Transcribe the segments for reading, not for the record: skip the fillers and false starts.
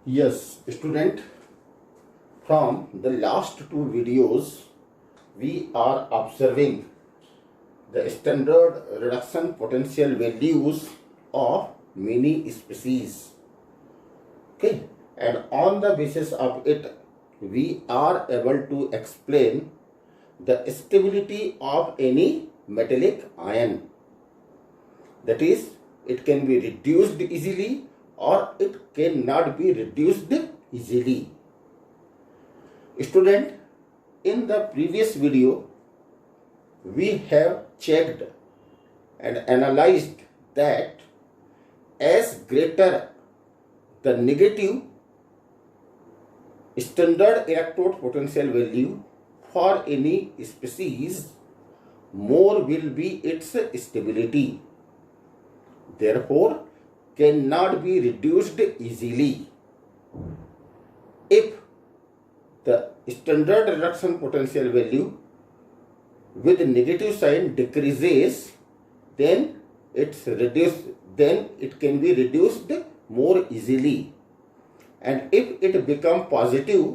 Yes, student, from the last two videos, we are observing the standard reduction potential values of many species. Okay, and on the basis of it, we are able to explain the stability of any metallic ion. That is, it can be reduced easily or it cannot be reduced easily. Student, in the previous video, we have checked and analyzed that as greater the negative standard electrode potential value for any species, more will be its stability. Therefore, cannot be reduced easily. If the standard reduction potential value with negative sign decreases, then it can be reduced more easily. And if it become positive,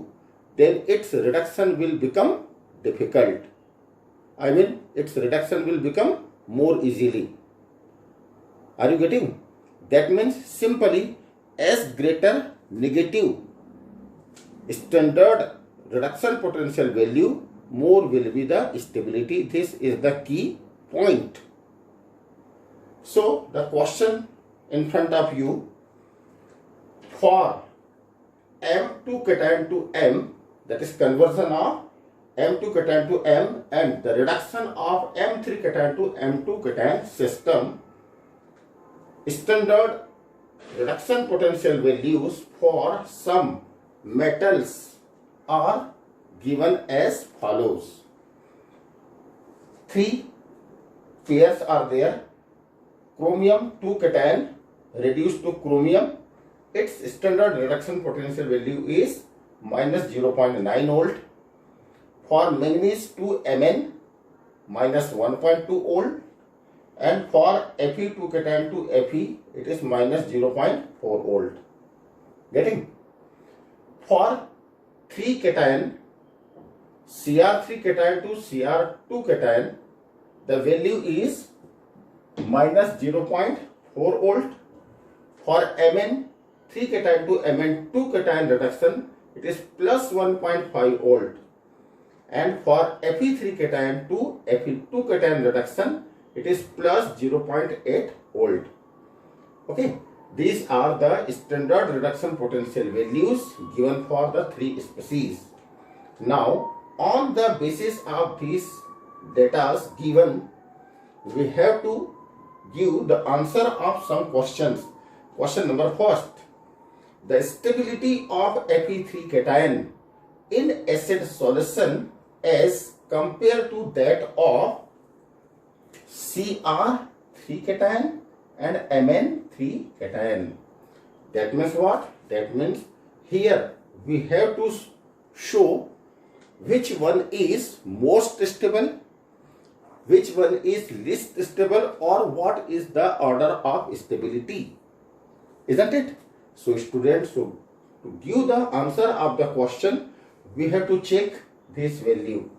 then its reduction will become difficult. Its reduction will become more easily. Are you getting? That means simply as greater negative standard reduction potential value, more will be the stability. This is the key point. So the question in front of you, for M2 cation to M, that is conversion of M2 cation to M, and the reduction of M3 cation to M2 cation system, standard reduction potential values for some metals are given as follows. 3 pairs are there. Chromium 2 cation reduced to chromium, its standard reduction potential value is minus 0.9 volt. For manganese 2 Mn, minus 1.2 volt. And for Fe2 cation to Fe, it is minus 0.4 volt. Getting? For 3 cation, Cr3 cation to Cr2 cation, the value is minus 0.4 volt. For Mn3 cation to Mn2 cation reduction, it is plus 1.5 volt. And for Fe3 cation to Fe2 cation reduction, it is plus 0.8 volt. Okay, these are the standard reduction potential values given for the three species. Now, on the basis of these data given, we have to give the answer of some questions. Question number first: the stability of Fe3 cation in acid solution as compared to that of Cr3 cation and Mn3 cation. That means what? That means here we have to show which one is most stable, which one is least stable, or what is the order of stability. Isn't it? So students, to give the answer of the question, we have to check this value.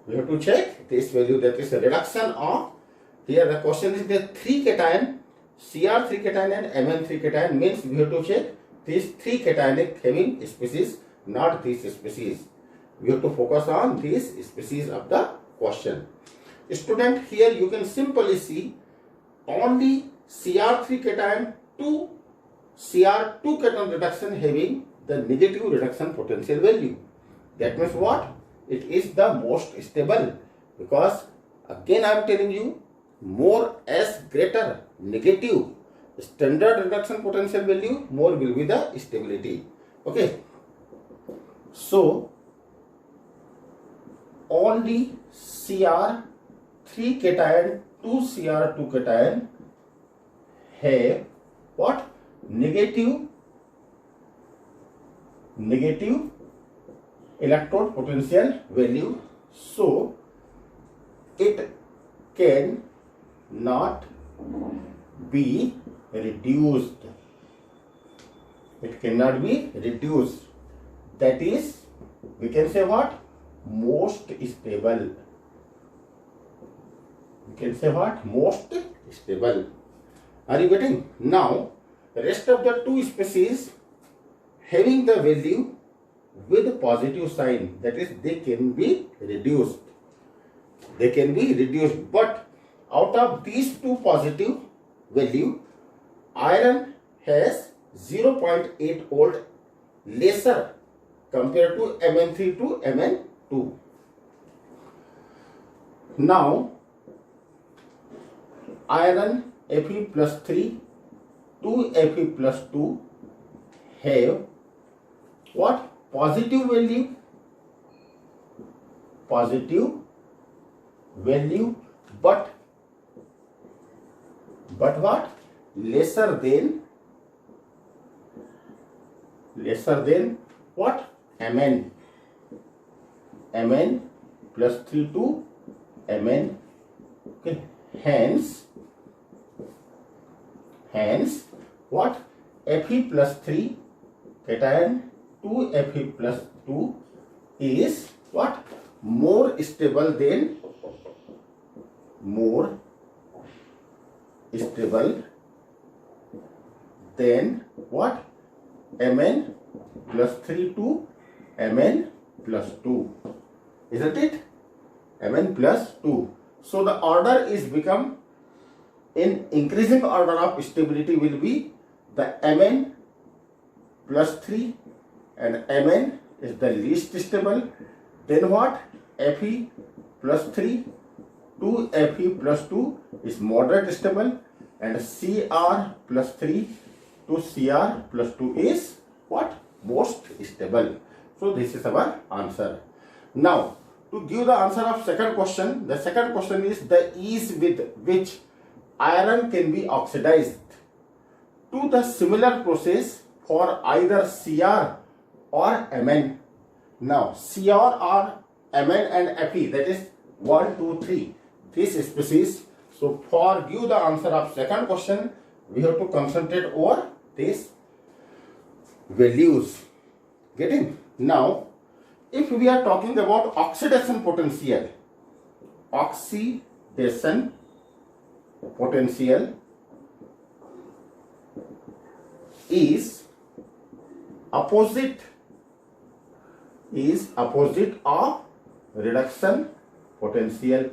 We have to check this value, that is a reduction of, here the question is the 3 cation, Cr3 cation and Mn3 cation, means we have to check these 3 cationic having species, not this species. We have to focus on this species of the question. Student, here you can simply see only Cr3 cation to Cr2 cation reduction having the negative reduction potential value. That means what? It is the most stable, because again I am telling you, more as greater negative standard reduction potential value, more will be the stability. Okay, so only Cr3 cation to Cr2 cation have what? Negative electrode potential value, so it can not be reduced. It cannot be reduced. That is, we can say what? Most stable. We can say what? Most stable. Are you getting? Now, rest of the two species having the value with positive sign, that is, they can be reduced. They can be reduced, but out of these two positive value, iron has 0.8 volt lesser compared to Mn3 to Mn2. Now, iron Fe plus 3 to Fe plus 2 have what? Positive value, but what? Lesser than what? Mn plus 3 to Mn. Okay. Hence what? Fe plus 3 cation to Fe plus 2 is what? More stable than what? Mn plus 3 to Mn plus 2. Isn't it? Mn plus 2. So the order is become, in increasing order of stability will be the Mn plus 3, and Mn is the least stable. Then what? Fe plus 3 to Fe plus 2 is moderate stable, and Cr plus 3 to Cr plus 2 is what? Most stable. So this is our answer. Now, to give the answer of second question, the second question is the ease with which iron can be oxidized to the similar process for either Cr or Mn. Now, Cr or Mn and Fe, that is 1, 2, 3, this species. So for give the answer of second question, we have to concentrate over these values. Getting? Now, if we are talking about oxidation potential is opposite of reduction potential.